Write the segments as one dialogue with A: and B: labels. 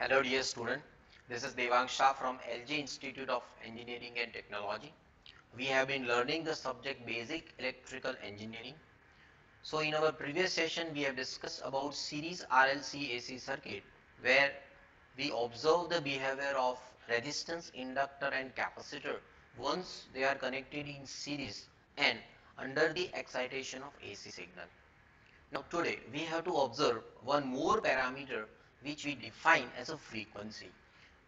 A: Hello dear student, this is Devang Shah from LG Institute of Engineering and Technology. We have been learning the subject basic electrical engineering. So in our previous session we have discussed about series RLC AC circuit where we observe the behavior of resistance, inductor and capacitor once they are connected in series and under the excitation of AC signal. Now today we have to observe one more parameter which we define as a frequency.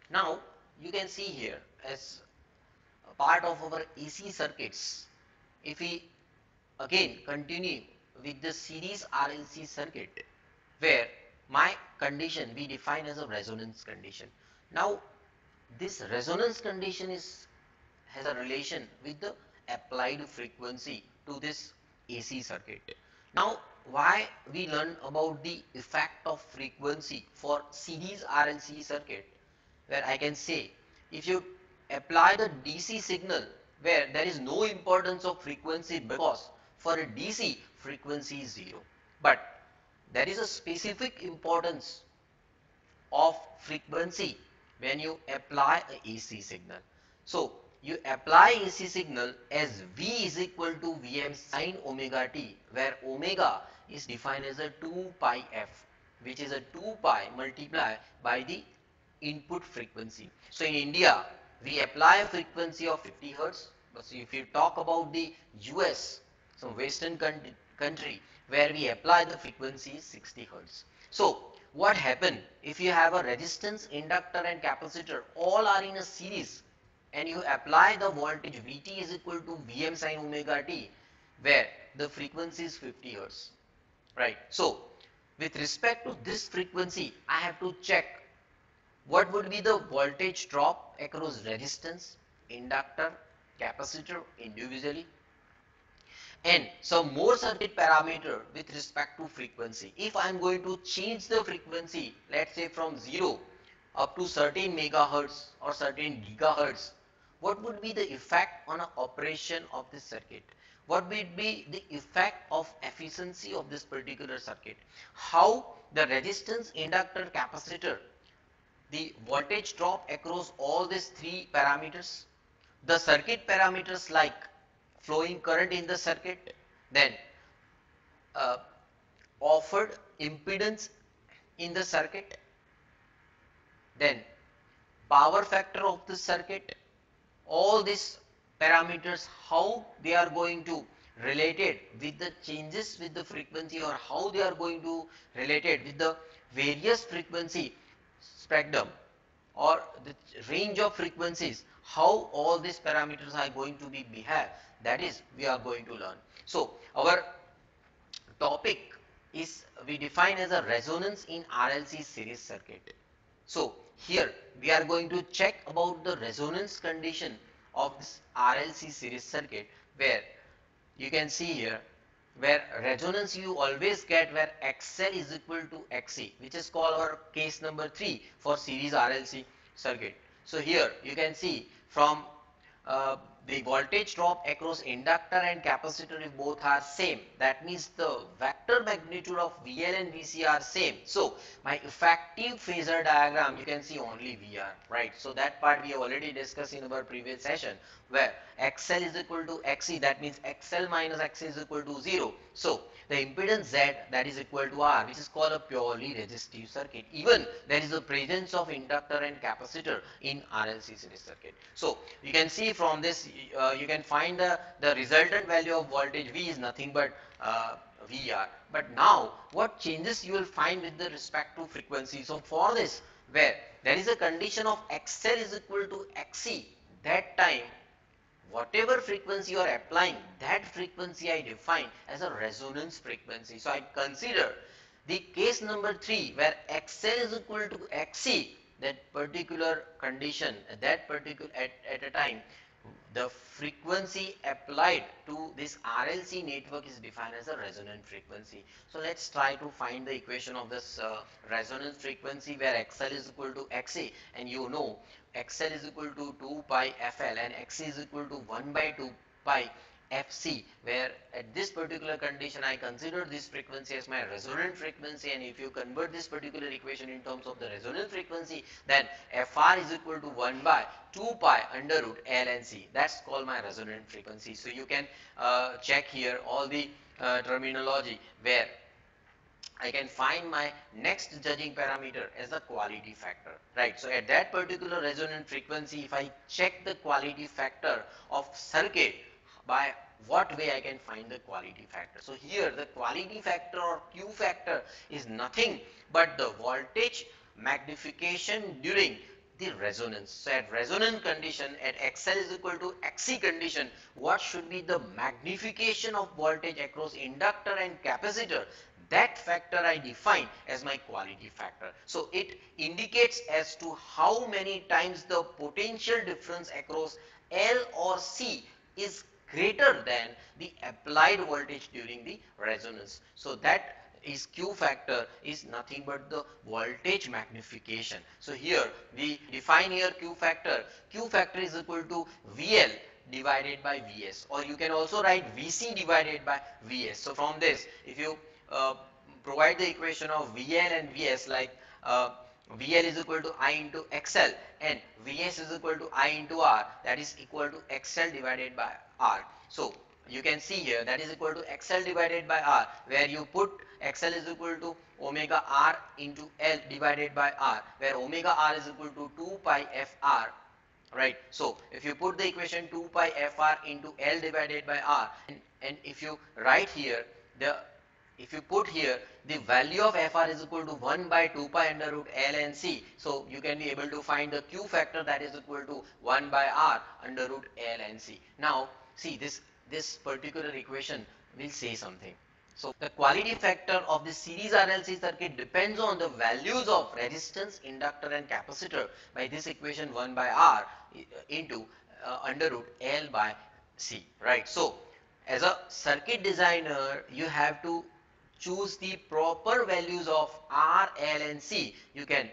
A: Now you can see here as a part of our AC circuits, if we again continue with the series RLC circuit where my condition we define as a resonance condition. Now this resonance condition has a relation with the applied frequency to this AC circuit. Now, why we learn about the effect of frequency for series RLC circuit, where I can say if you apply the DC signal where there is no importance of frequency because for a DC frequency is 0, but there is a specific importance of frequency when you apply a AC signal. So you apply AC signal as V is equal to Vm sin omega t, where omega is defined as a 2 pi f, which is a 2 pi multiplied by the input frequency. So in India we apply a frequency of 50 hertz, but if you talk about the US, some western country where we apply the frequency is 60 hertz. So what happen if you have a resistance, inductor and capacitor all are in a series and you apply the voltage Vt is equal to Vm sin omega t, where the frequency is 50 hertz, right? So with respect to this frequency I have to check what would be the voltage drop across resistance, inductor, capacitor individually, and some more circuit parameter with respect to frequency. If I am going to change the frequency, let's say from 0 up to certain megahertz or certain gigahertz, what would be the effect on a operation of this circuit? What would be the effect of efficiency of this particular circuit? How the resistance, inductor, capacitor, the voltage drop across all these three parameters, the circuit parameters like flowing current in the circuit, then uh, offered impedance in the circuit, then power factor of the circuit, all these parameters, how they are going to related with the changes with the frequency or how they are going to related with the various frequency spectrum or the range of frequencies, how all these parameters are going to be behave, that is we are going to learn. So our topic is we define as a resonance in RLC series circuit. So here we are going to check about the resonance condition of this RLC series circuit, where you can see here where resonance you always get where XL is equal to XC, which is called our case number 3 for series RLC circuit. So here you can see from uh, the voltage drop across inductor and capacitor if both are same, that means the vector magnitude of VL and VC are same. So my effective phasor diagram you can see only VR, right? So that part we have already discussed in our previous session where XL is equal to XC, that means XL minus XC is equal to 0. So the impedance Z, that is equal to R, which is called a purely resistive circuit. Even there is a presence of inductor and capacitor in RLC series circuit. So you can see from this you can find the resultant value of voltage V is nothing but VR. But now what changes you will find with the respect to frequency. So for this, where there is a condition of XL is equal to XC, that time whatever frequency you are applying, that frequency I define as a resonance frequency. So I consider the case number 3 where XL is equal to XC, that particular condition, that particular at a time, the frequency applied to this RLC network is defined as a resonant frequency. So let's try to find the equation of this resonance frequency where XL is equal to XC, and you know XL is equal to 2 pi FL and XC is equal to 1 by 2 pi Fc, where at this particular condition I consider this frequency as my resonant frequency, and if you convert this particular equation in terms of the resonant frequency, then Fr is equal to 1 by 2 pi under root L and C. That's called my resonant frequency. So you can check here all the terminology where I can find my next judging parameter as the quality factor, right? So at that particular resonant frequency, if I check the quality factor of circuit, by what way I can find the quality factor? So here the quality factor or Q factor is nothing but the voltage magnification during the resonance. So at resonant condition, at XL is equal to XC condition, what should be the magnification of voltage across inductor and capacitor? That factor I define as my quality factor. So it indicates as to how many times the potential difference across L or C is greater than the applied voltage during the resonance. So that is Q factor is nothing but the voltage magnification. So here we define here Q factor. Q factor is equal to VL divided by Vs, or you can also write Vc divided by Vs. So from this, if you uh, provide the equation of VL and Vs, like VL is equal to I into XL and Vs is equal to I into R, that is equal to XL divided by R. So you can see here that is equal to XL divided by R, where you put XL is equal to omega R into L divided by R, where omega R is equal to 2 pi Fr, right? So if you put the equation 2 pi Fr into L divided by R, and if you write here the, if you put here the value of Fr is equal to 1 by 2 pi under root L and C, so you can be able to find the Q factor, that is equal to 1 by R under root L and C. Now see, this particular equation will say something. So the quality factor of the series RLC circuit depends on the values of resistance, inductor and capacitor by this equation 1 by R into under root L by C, right? So as a circuit designer, you have to choose the proper values of R, L and C. You can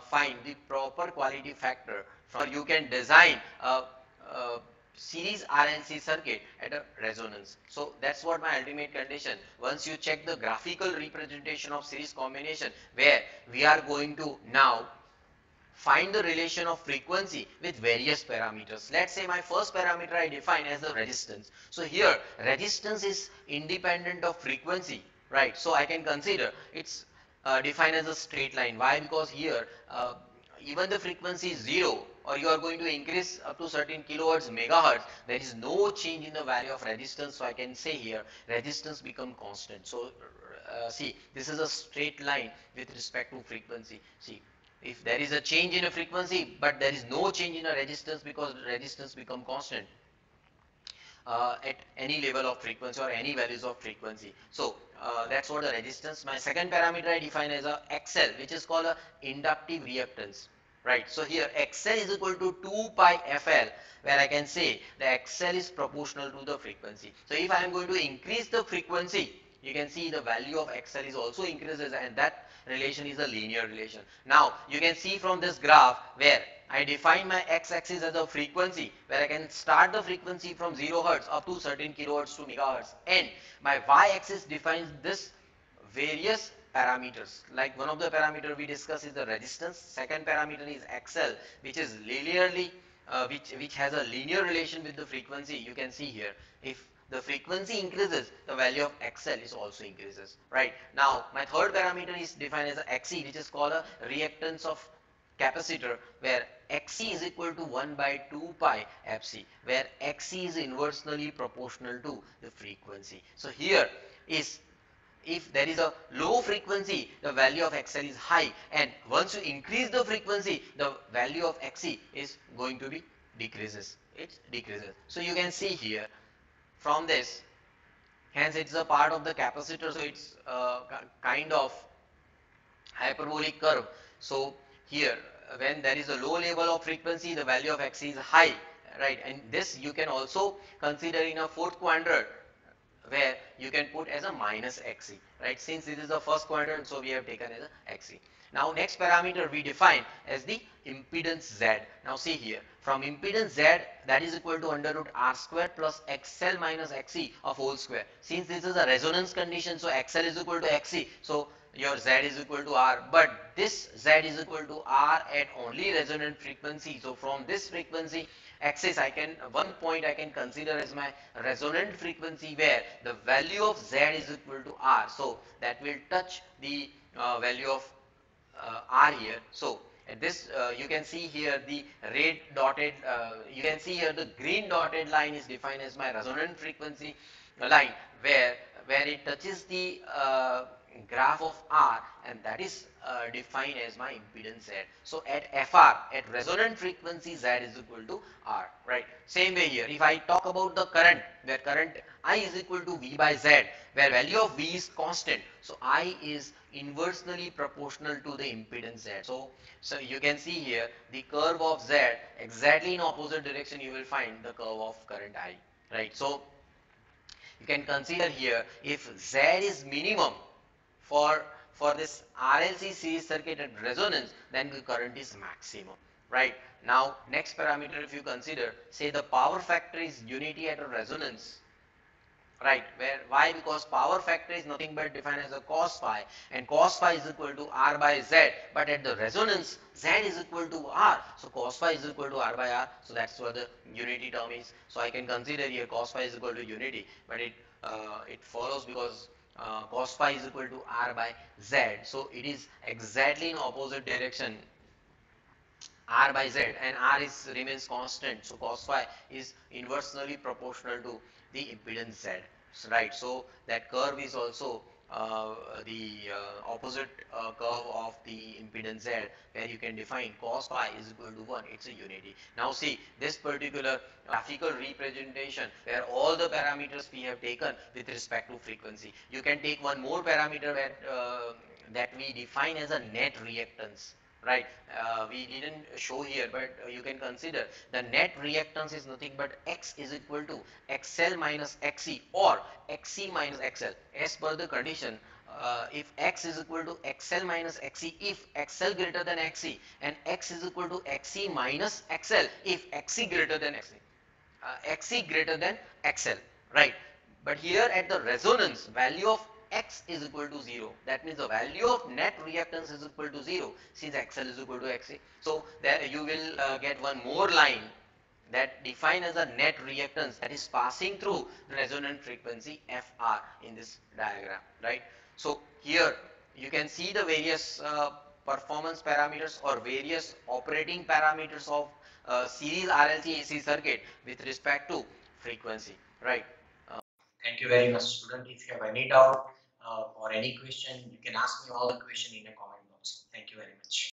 A: find the proper quality factor, from you can design a series RLC circuit at a resonance. So that's what my ultimate condition. Once you check the graphical representation of series combination, where we are going to now find the relation of frequency with various parameters. Let's say my first parameter I define as the resistance. So here resistance is independent of frequency, right? So I can consider it's defined as a straight line. Why? Because here even the frequency is 0, or you are going to increase up to certain kilohertz megahertz, there is no change in the value of resistance. So I can say here resistance become constant. So see, this is a straight line with respect to frequency. See, if there is a change in a frequency but there is no change in a resistance, because resistance become constant at any level of frequency or any values of frequency. So that's what the resistance. My second parameter I define as a XL, which is called a inductive reactance, right? So here XL is equal to 2 pi FL, where I can say the XL is proportional to the frequency. So if I am going to increase the frequency, you can see the value of XL is also increases, and that relation is a linear relation. Now you can see from this graph where I define my x-axis as a frequency, where I can start the frequency from 0 Hz up to certain kilohertz to megahertz, and my y-axis defines this various parameters. Like one of the parameter we discuss is the resistance, second parameter is XL, which is linearly which has a linear relation with the frequency. You can see here, if the frequency increases, the value of XL is also increases, right? Now my third parameter is defined as a XC, which is called a reactance of capacitor, where Xc is equal to 1 by 2 pi Fc, where Xc is inversely proportional to the frequency. So here is, if there is a low frequency, the value of XL is high, and once you increase the frequency, the value of Xc is going to be decreases. It decreases. So you can see here from this, hence it's a part of the capacitor, so it's kind of hyperbolic curve. So here when there is a low level of frequency, the value of Xc is high, right? And this you can also consider in a fourth quadrant, where you can put as a minus xc, right? Since this is the first quadrant, so we have taken as a xc. Now next parameter we define as the impedance z. Now see here, from impedance z, that is equal to under root r square plus xl minus xc of whole square. Since this is a resonance condition, so xl is equal to xc, so your z is equal to r, but this z is equal to r at only resonant frequency. So from this frequency axis, I can, one point I can consider as my resonant frequency, where the value of z is equal to r. So that will touch the value of r here. So at this, you can see here the red dotted, you can see here the green dotted line is defined as my resonant frequency line, where it touches the graph of r, and that is defined as my impedance z. So at fr, at resonant frequency, z is equal to r, right? Same way here, if I talk about the current, where current I is equal to v by z, where value of v is constant, so I is inversely proportional to the impedance z. So you can see here the curve of z, exactly in opposite direction you will find the curve of current I, right? So you can consider here, if z is minimum for this RLC series circuit at resonance, then the current is maximum, right? Now next parameter, if you consider, say the power factor is unity at a resonance, right? Where, why? Because power factor is nothing but defined as a cos phi, and cos phi is equal to r by z, but at the resonance z is equal to r, so cos phi is equal to r by r, so that's what the unity term is. So I can consider here cos phi is equal to unity, but it follows, because cos phi is equal to r by z, so it is exactly in opposite direction, r by z, and r is remains constant, so cos phi is inversely proportional to the impedance z, right? So that curve is also the opposite curve of the impedance z, where you can define cos phi is equal to 1, it's a unity. Now see this particular graphical representation, where all the parameters we have taken with respect to frequency. You can take one more parameter that we define as a net reactance, right? We didn't show here, but you can consider the net reactance is nothing but x is equal to xl minus xc, or xc minus xl, as per the condition. If x is equal to xl minus xc if xl greater than xc, and x is equal to xc minus xl if xc greater than xc, xc greater than xl, right? But here at the resonance, value of x is equal to 0. That means the value of net reactance is equal to 0, since xl is equal to xc. So there you will get one more line that defined as a net reactance, that is passing through resonant frequency fr in this diagram, right? So here you can see the various performance parameters or various operating parameters of series RLC AC circuit with respect to frequency, right? Uh, Thank you very much, student. If you have any doubt or any question, you can ask me all the question in a comment box. Thank you very much.